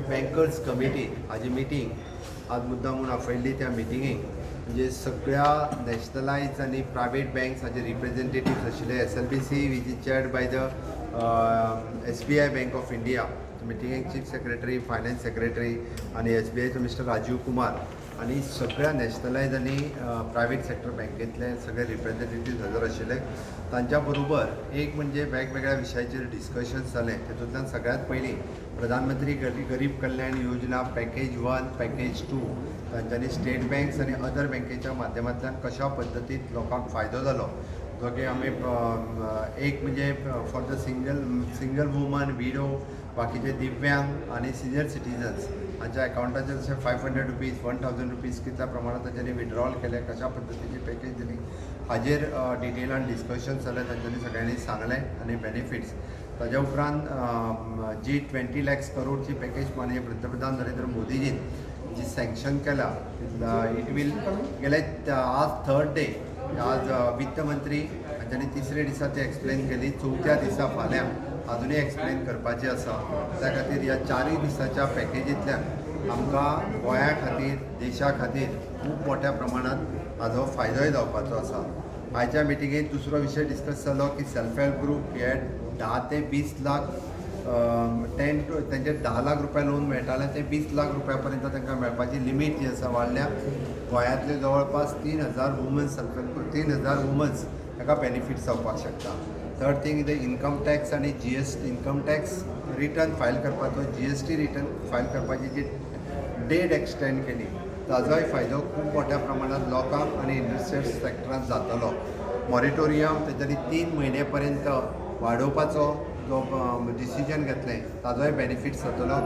Bankers committee हाजी meeting आज मुद्दाम म्हणून आपयल्ली त्या मिटिंगेक म्हणजे सगळ्या नॅशनलायज आनी प्रायवेट बँक्स हाजे रिप्रेझेंटेटिव्स आशिल्ले SLBC which is chaired by the SBI bank of India. मिटिंगेक चीफ सेक्रेटरी, फायनान्स सेक्रेटरी आनी SBIचो मिस्टर राजीव कुमार आनी सगळ्या नॅशनलायज आनी प्रायवेट सेक्टर बँकेतले सगळे रिप्रेझेंटेटिव्स हजर आशिल्ले. तांच्या बरोबर एक म्हणजे वेगवेगळ्या विशयाचेर डिस्कशन्स जालें. तातूंतल्यान सगळ्यांत पयलीं प्रधानमंत्री गरीब कल्याण योजना पॅकेज 1, पॅकेज 2 तांच्यांनी स्टेट बँक्स आनी अदर बँकेच्या माध्यमांतल्यान कशा पद्दतीन लोकांक फायदो जालो जो की आमी एक म्हणजे for the single woman, widow, बाकीचे दिव्यांग आनी सिनियर सिटीजन्स हांच्या अकाउंटाचेर जशें 500 रुपीज, 1000 रुपीज कितल्या प्रमाणात तांच्यांनी विड्रॉल केले, कशा पद्दतीची पॅकेज दिली हाजेर डिटेलान डिस्कशन जालें. तांच्यांनी सगळ्यांनी सांगलें आनी बेनिफिट्स. ताज्या उपरांत जी 20 लाख करोडची पॅकेज माननीय पंतप्रधान नरेंद्र मोदीजीन जी सँक्शन केला इट वील गेले आज 3rd डे. आज वित्त मंत्री हांच्यांनी 3रे दिसा ती एक्सप्लेन केली. 4थ्या दिसा फाल्यां अजुनूय एक्सप्लेन करपाची आसा. त्या खातीर ह्या 4 दिसाच्या पॅकेजींतल्यान आमकां गोंया खातीर, देशा खातीर खूब मोठ्या प्रमाणांत हाजो फायदोय जावपाचो आसा. आयच्या मिटिंगेंत दुसरो विशय डिस्कस जालो की सेल्फ हेल्प ग्रूप हे 10 ते 20 लाख तांचे 10 लाख रुपया लोन मेळटाले ते 20 लाख रुपया पर्यंत तांकां मेळपाची लिमीट जी आसा वाडल्या. गोंयांतले जवळपास 3000 वुमन्स सेल्फ हेल्प 3000 वुमन्स ताका बेनिफिट्स जावपाक शकता. Third thing the income tax आनी GST income tax return file करपाचो, GST रिटर्न फायल करपाची जी डेट एक्सटेंड केली ताजोय फायदो खूब मोठ्या प्रमाणात लोकांक आनी इंडस्ट्रियल सेक्टरांत जातलो. मॉरिटोरियम तेच्यानी 3 म्हयने पर्यंत वाडोवपाचो जो डिसिजन घेतलें ताजोय बेनिफिट्स जातलो.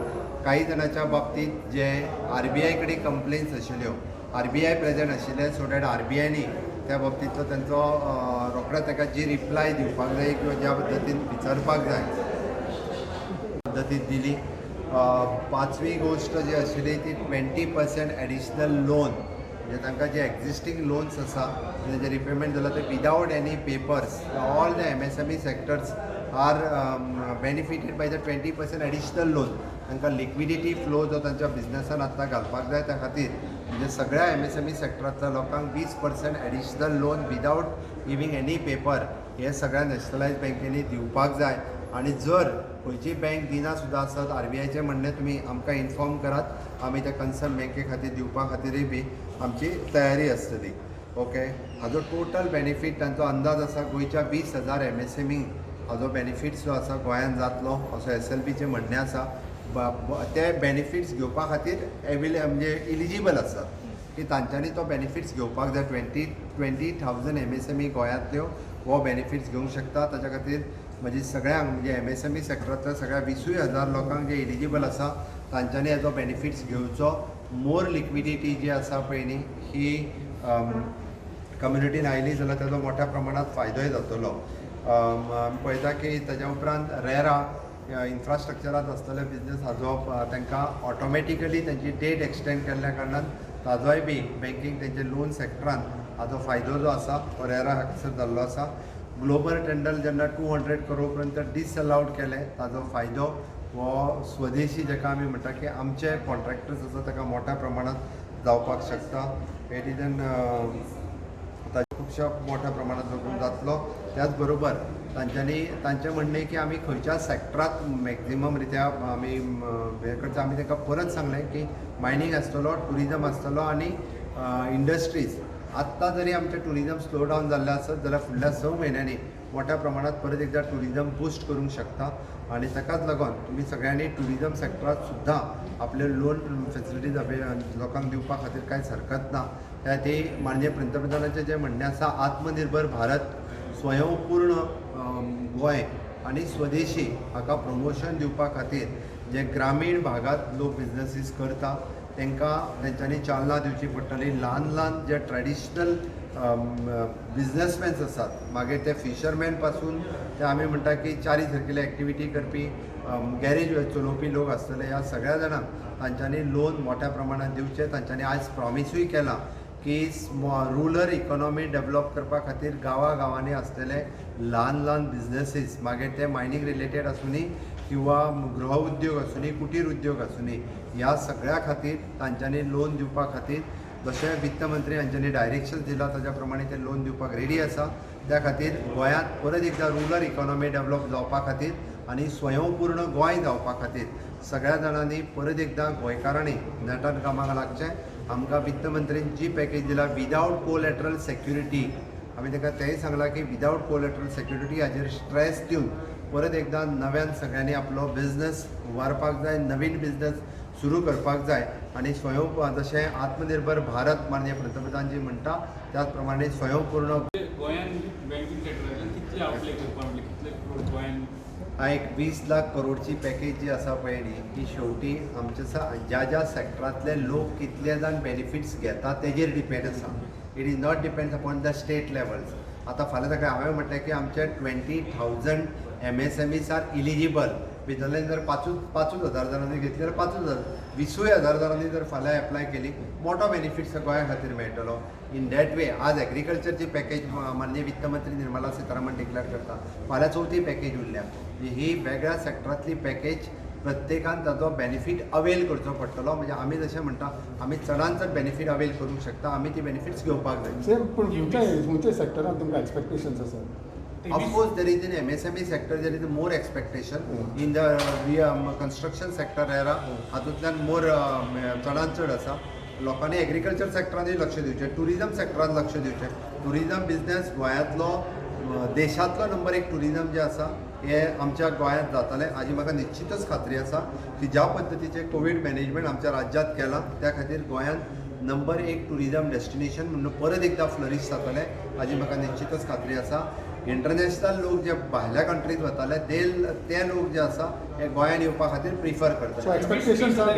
काही जाणांच्या बाबतींत जे RBI कडेन कंप्लेन्स आशिल्ल्यो, RBI प्रेझेंट आशिल्ले सो दॅट RBIनी त्या बाबतींतलो तांचो रोखडो ताका जी रिप्लाय दिवपाक जाय किंवा ज्या पद्दतीन विचारपाक जाय पद्दतीन दिली. 5वी गोश्ट जी आशिल्ली ती 20% एडिशनल लोन म्हणजे तांकां जे एक्झिस्टींग लोन्स आसा जे रिपेमेंट जाला ते without any papers all the MSME sectors are benefited by the 20% additional loan. तांकां लिक्विडिटी फ्लो जो तांच्या बिझनसान आतां घालपाक जाय त्या खातीर म्हणजे सगळ्या MSME सेक्टरांतल्या लोकांक 20% additional loan without giving any paper हे सगळ्या नॅशनलायज बँकेनी दिवपाक जाय. आनी जर खंयची बँक दिना सुद्दां आसत RBIचें म्हणणें तुमी आमकां इन्फॉर्म करात, आमी त्या कन्सर्न बँके खातीर दिवपा खातीरय बी आमची तयारी आसतली. ओके. हाजो टोटल बेनिफीट तांचो अंदाज आसा गोंयच्या 20,000 MSME हाजो बेनिफिट्स जो आसा गोंयांत जातलो असो SLBचें म्हणणें आसा. ते बेनिफिट्स घेवपा खातीर म्हणजे इलिजिबल आसात की तांच्यांनी तो बेनिफिट्स घेवपाक जाय. 20,000 MSME गोंयांतल्यो हो बेनिफिट्स घेवंक शकता. ताच्या खातीर म्हणजे सगळ्यांक म्हणजे MSME सेक्टरांतल्या सगळ्या 20,000 लोकांक जे इलिजिबल आसा तांच्यांनी हेजो बेनिफिट्स घेवचो. मोर लिक्विडिटी जी आसा पळय न्ही ही कम्युनिटीन आयली जाल्यार ताजो मोठ्या प्रमाणात फायदोय जातलो. पळयता की ताच्या उपरांत रेरा इन्फ्रास्ट्रक्चरांत आसतले बिझनस हाजो तांकां ऑटोमॅटिकली तांची डेट एक्सटेंड केल्ल्या कारणान ताजोय बी बँकींग तेंचे लोन सेक्टरांत हाजो फायदो जो आसा तो रेरा हांगसर जाल्लो आसा. ग्लोबल टेंडर जेन्ना 200 करोड पर्यंत डिसअलाउड केले ताजो फायदो हो स्वदेशी जाका आमी म्हणटा की आमचे कॉन्ट्रॅक्टर्स आसा ताका मोठ्या प्रमाणात जावपाक शकता. हे रिजन खुबशा मोठ्या प्रमाणात जोखून जातलो. त्याच बरोबर तांचें म्हणणें की आमी खंयच्या सेक्टरांत मॅक्झिमम रित्या आमी हे करता. आमी तांकां परत सांगलें की मायनींग आसतलो, टुरिजम आसतलो आनी इंडस्ट्रीज. आत्तां जरी आमचें टुरिजम स्लो डावन जाल्लें आसत जाल्यार फुडल्या 6 म्हयन्यांनी मोठ्या प्रमाणात परत एकदा टुरिजम बूस्ट करूंक शकता. आनी ताकाच लागून तुमी सगळ्यांनी टुरिजम सेक्टरांत सुद्दां आपले लोन फेसिलिटीज लोकांक दिवपा खातीर कांयच हरकत ना. ते माननीय पंतप्रधानाचें जें म्हणणें आसा आत्मनिर्भर भारत, स्वयंपूर्ण गोंय आनी स्वदेशी हाका प्रमोशन दिवपा खातीर जे ग्रामीण भागात लोक बिझनसीस करता तांकां तेंच्यांनी चालना दिवची पडटली. ल्हान जे ट्रॅडिशनल बिझनसमॅन्स आसात मागीर ते फिशरमॅन पासून ते आमी म्हणटा की चारी सर्किल एक्टिविटी करपी गॅरेज चलोवपी लोक आसतले ह्या सगळ्या जाणांक तांच्यांनी लोन मोठ्या प्रमाणात दिवचे. तांच्यांनी आयज प्रॉमिसूय केलां की रुरल इकॉनॉमी डेव्हलप करपा खातीर गांवांनी आसतले ल्हान बिझनसीस मागीर ते मायनींग रिलेटेड आसुनी किंवा गृह उद्योग आसूं दी कुटीर उद्योग आसूं दी ह्या सगळ्या खातीर तांच्यांनी लोन दिवपा खातीर जशें वित्त मंत्री हांच्यांनी डायरेक्शन दिला ताज्या प्रमाणे ते लोन दिवपाक रेडी आसा. त्या खातीर गोंयांत परत एकदा रुरल इकॉनॉमी डेव्हलप जावपा खातीर आनी स्वयंपूर्ण गोंय जावपा खातीर सगळ्या जाणांनी परत एकदा गोंयकारांनी नेटान कामाक लागचें. आमकां वित्त मंत्रीन जी पॅकेज दिला विदावट कोलॅटरल सेक्युरिटी आमी ताका तेंय सांगलां की विदावट कोलॅटरल सेक्युरिटी हाजेर स्ट्रेस दिवन परत एकदा नव्यान सगळ्यांनी आपलो बिझनस उबारपाक जाय, नवीन बिझनस सुरू करपाक जाय आनी जशें आत्मनिर्भर भारत माननीय पंतप्रधानजी म्हणटा त्याच प्रमाणे स्वयंपूर्ण गोंयांत बँकींग सेक्टरांतल्यान कितले आवटले करपाक म्हणजे कितले गोंयांत हा एक 20 लाख करोडची पॅकेज जी आसा पळय न्ही ती शेवटी आमच्या ज्या ज्या सेक्टरांतले लोक कितले जाण बेनिफिट्स घेतात तेजेर डिपेंड आसा. It is not depends upon the state levels. आतां फाल्यां ताका हांवें म्हटलें की आमचे 20,000 MSMEs आर इलिजिबल. भितरल्यान जर 5,000 जाणांनी घेतली जाल्यार 5,000 20,000 जाणांनी जर फाल्यां एप्लाय केली मोठो बेनिफिट्स गोंया खातीर मेळटलो. इन दॅट वे आज एग्रीकल्चरची पॅकेज माननीय वित्त मंत्री निर्मला सीतारामन डिक्लेअर करता. फाल्यां चवथी पॅकेज उरल्या. ही वेगळ्या सेक्टरांतली पॅकेज प्रत्येकान ताजो बेनिफीट अवेल करचो पडटलो. म्हणजे आमी जशें म्हणटा आमी चडांत चड बेनिफीट अवेल करूंक शकता. आमी ती बेनिफिट्स घेवपाक जाय. सेम पूण खंयच्या सेक्टरान तुमकां एक्सपेक्टेशन्स आसा? Of course, there is in MSME sector, there is more expectation. In the construction sector era, हातूंतल्यान more चडांत चड आसा. लोकांनी एग्रीकल्चर सेक्टरांनी लक्ष दिवचें, टुरिजम सेक्टरान लक्ष दिवचें. टुरिजम बिझनेस गोंयांतलो देशांतलो नंबर 1 टुरिजम जें आसा हें आमच्या गोंयांत जातलें हाजी म्हाका निश्चितच खात्री आसा की ज्या पद्दतीचें कोवीड मॅनेजमेंट आमच्या राज्यांत केलां त्या खातीर गोंयांत नंबर 1 टुरिजम डेस्टिनेशन म्हणून परत एकदा फ्लरीश जातलें हाजी म्हाका निश्चितच खात्री आसा. इंटरनॅशनल लोक जे भायल्या कंट्रीत वताले ते लोक जे आसा हे गोंयांत येवपा खातीर प्रिफर करतात. एक्सपेक्टेशन्स आर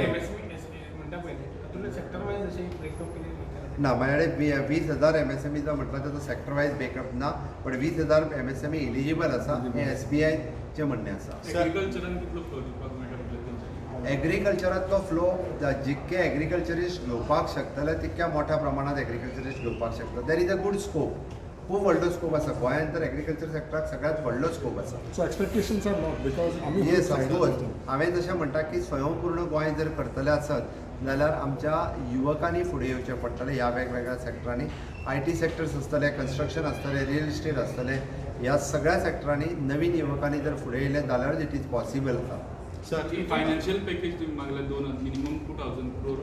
ना माझ्या कडेन 20,000 MSME जो म्हटलं त्याचा सेक्टर वायज ब्रेकअप ना पण 20,000 MSME इलिजिबल आसा हे SBIचे म्हणणे आसा. एग्रीकल्चरान कितलो फ्लो दिवपाक मेळटा? एग्रीकल्चरांतलो फ्लो जितके एग्रीकल्चरिस्ट घेवपाक शकतले तितक्या मोठ्या प्रमाणात एग्रीकल्चरिस्ट घेवपाक शकता. There is a good scope. खूब व्हडलो स्कोप आसा गोंयांत तर एग्रीकल्चर सेक्टराक सगळ्यात व्हडलो स्कोप आसा. So expectations are not because आमी येस ऑफकोर्स हांवें जशें म्हणटा की स्वयंपूर्ण गोंय जर करतले आसत जाल्यार आमच्या युवकांनी फुडें येवचें पडटलें ह्या वेगवेगळ्या सेक्टरांनी. IT सेक्टर्स आसतले, कन्स्ट्रक्शन आसतलें, रियल इस्टेट आसतलें, ह्या सगळ्या सेक्टरांनी नवीन युवकांनी जर फुडें येयलें जाल्यार इट इज पॉसिबल आसा. सर फायनान्शियल पॅकेज तुम्ही मागला 2 मिनिमम 2,000 crore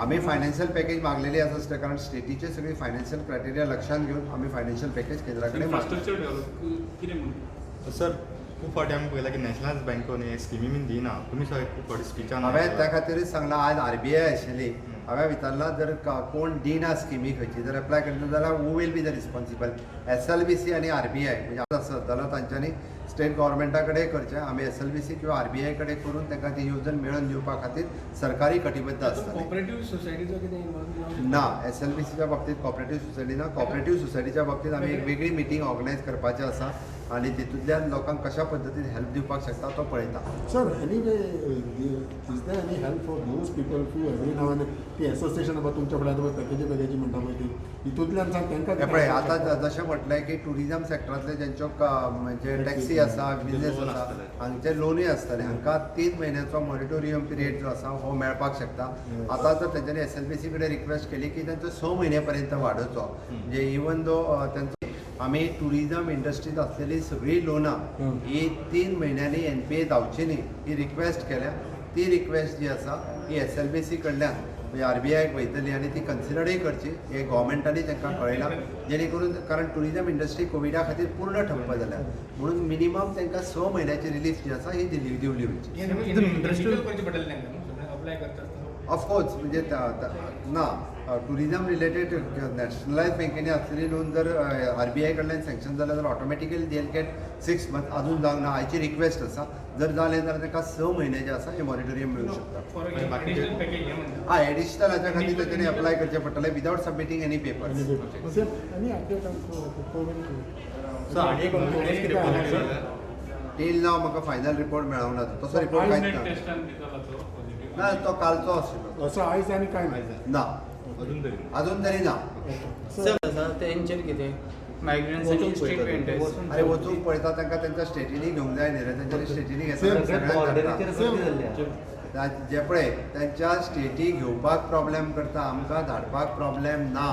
आम्ही फायनान्शियल पॅकेज मागलेली आसा कारण स्टेटीचे सगळे फायनान्शियल क्रायटेरिया लक्षात घेऊन आम्ही फायनान्शियल पॅकेज केंद्राकडे इन्फ्रास्ट्रक्चर डेव्हलप कितें म्हणून सर खूब फावटी आमी पळयला की नॅशनल बँकोन हे स्किमी बीन दिना. तुमी सगळे खूब फावटी स्पिचान हांवें त्या खातीरच सांगलां आज RBI आशिल्ली. हांवें विचारलां जर कोण दिना स्किमी खंयची जर एप्लाय करना जाल्यार who will be the responsible. SLBC आनी RBI म्हणजे आसत जाल्यार तांच्यांनी स्टेट गव्हर्मेंटा कडेन करचें. आमी SLBC किंवा RBI कडेन करून तांकां ती येवजण मेळोवन दिवपा खातीर सरकारी कटिबद्ध आसतले. कॉपरेटिव्ह सोसायटीचो कितें इन्वॉल्व ना SLBCच्या बाबतीत कॉपरेटिव्ह सोसायटी ना. कॉपरेटिव्ह सोसायटीच्या बाबतीत आमी एक वेगळी मिटींग ऑर्गनायज करपाचें आसा आनी तितूंतल्यान लोकांक कशा पद्दतीन हेल्प दिवपाक शकता तो पळयता. Sir anyway is there any help for those people who every now in ती एसोसिएशन आसा तुमच्या फुड्यान पॅकेजी म्हणटा पळय ती हितूंतल्यान सांग तांकां पळय आतां जशें म्हटलें की टुरिजम सेक्टरांतले जेंच्यो म्हणजे टॅक्सी आसा बिझनेस आसा हांगचे लोनूय आसतले हांकां 3 म्हयन्याचो मॉरिटोरियम पिरियड जो आसा हो मेळपाक शकता. आतां जर तेंच्यांनी SLBC कडेन रिक्वेस्ट केली की तांचो 6 म्हयने पर्यंत वाडोवचो. म्हणजे इवन दो तेंचो आमी टुरिजम इंडस्ट्रीत आसलेली सगळीं लोनां ही 3 म्हयन्यांनी NPA जावची न्ही ही रिक्वेस्ट केल्या. ती रिक्वेस्ट जी आसा ही SLBC कडल्यान म्हणजे RBIक वयतली आनी ती कन्सिडरय करची हे गव्हर्मेंटांनी तांकां कळयलां जेणे करून कारण टुरिजम इंडस्ट्री कोविडा खातीर पूर्ण ठप्प जाल्या म्हणून मिनिमम तांकां 6 म्हयन्याची रिलीफ जी आसा ही दिवली वयची. ऑफकोर्स म्हणजे ना टुरिजम रिलेटेड नॅशनलायज बँकेनी आसलेली लोन जर RBI कडल्यान सँक्शन जालें जाल्यार automatically they will get 6 month अजून जावंक ना. हाची रिक्वेस्ट आसा जर जालें जाल्यार तांकां 6 म्हयने जे आसा हे मॉरिटोरियम मेळूं शकता. हय एडिशनल हाच्या खातीर तांच्यांनी अप्लाय करचें पडटलें without submitting any papers. Any update sir आनी एक मनीस कितें पळयला टील नाव म्हाका फायनल रिपोर्ट मेळोंक ना. तसो रिपोर्ट कांयच ना तो कालचो आशिल्लो. असो आयज आनी कांय ना अजून तरी अजून तरी ना. सर आसा तेंचेर कितें मायग्रंट्स आणि स्टेट वेंटर्स अरे वचूंक पळयता तांकां त्यांच्या स्टेटीनी घेवंक जाय न्ही रे तेंच्यांनी स्टेटीनी Same. घेता जे पळय त्यांच्या स्टेटी घेवपाक प्रॉब्लेम करता आमकां धाडपाक प्रॉब्लेम ना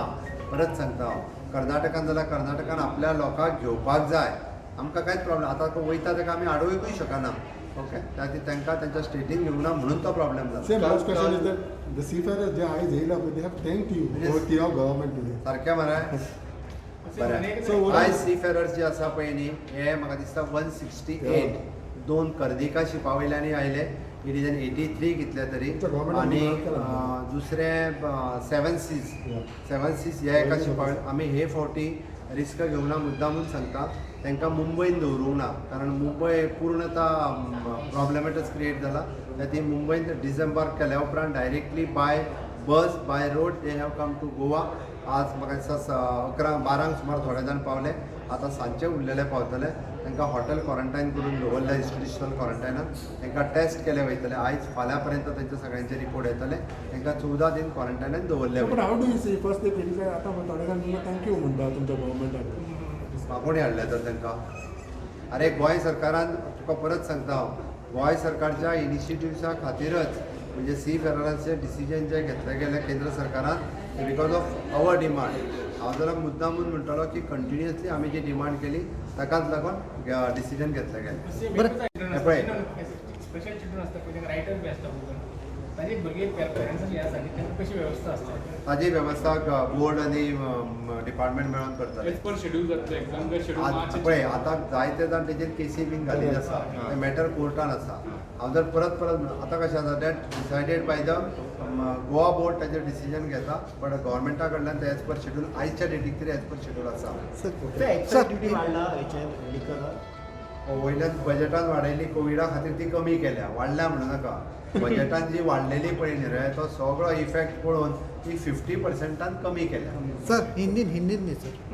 परत सांगता हांव कर्नाटकान जाल्यार कर्नाटकान आपल्या लोकांक घेवपाक जाय आमकां कांयच प्रॉब्लेम आतां तो वयता ताका आमी आडोवंकूय शकना ओके त्या खातीर तांकां त्यांच्या स्टेटीन घेवंक ना म्हणून तो प्रॉब्लेम जाला Same last question is that the seafarers जे आयज येयला पळय they have thanked you for the government today. सारकें मरे बरें So what आयज is- सीफेरर्स जे आसा पळय न्ही हे म्हाका दिसता 168 दोन कर्दिका शिपा वयल्यानी आयले इट इज एन 83 कितले तरी तुमच्या government आनी नी मार्क केला. दुसरे 7 सीज Yeah. 7 सीज ह्या एका शिपा वयल्यान आमी हे फावटी रिस्क घेवंक ना मुद्दामून सांगता तांकां मुंबयन दवरूंक ना कारण मुंबय पूर्णता प्रॉब्लेमेटच क्रिएट जाला त्या मुंबयन डिसेंबर केल्या उपरांत directly by bus by road they have come to Goa आज म्हाका दिसता 11-12 सुमार थोडे जाण पावले आतां सांजचे उरलेले पावतले तांकां हॉटेल क्वॉरंटायन करून दवरले इंस्टिट्युशनल क्वॉरंटायनान तांकां टेस्ट केले वयतले आयज फाल्यां पर्यंत तेंचे सगळ्यांचे रिपोर्ट येतले तांकां 14 दीन क्वॉरंटायनान दवरले But how do you see first ते केली आतां थोडे जाण तुमकां थँक्यू म्हणटा तुमच्या गव्हर्मेंटाक कोणी हाडले तर तांकां अरे गोंय सरकारान तुका परत सांगता हांव गोंय सरकारच्या इनिशिएटिव्सा खातीरच म्हणजे सी फेरराचे डिसिजन जे घेतले गेले केंद्र सरकारान बिकॉज ऑफ आवर डिमांड हांव जाल्यार मुद्दामून म्हणटलो की कंटिन्युअसली आमी जी डिमांड केली ताकाच लागून डिसिजन घेतले गेले पळय स्पेशल चिल्ड्रन असतात पळय रायटर बी असता पळय ताजी भुरगे पेरंट्स जे आसा तांकां कशी वेवस्था आसता ताजी वेवस्था बोर्ड आनी डिपार्टमेंट मेळोन करतले एज पर शेड्यूल जातले एक्झाम शेड्यूल पळय आतां जायते जाण तेजेर केसी बीन घालीत आसा ते मॅटर कोर्टान आसा हांव जर परत आतां कशें आसा that decided by the Goa board ताजेर डिसिजन घेता बट गव्हर्मेंटा कडल्यान ते एज पर शेड्यूल आयच्या डेटीक तरी एज पर शेड्यूल आसा वयल्यान बजेटान वाडयली कोविडा खातीर ती कमी केल्या वाडल्या म्हणू नाका बजेटान जी वाडलेली पळय न्ही रे तो सगळो इफेक्ट पळोवन ती 50% कमी केल्या सर हिंदीन न्ही सर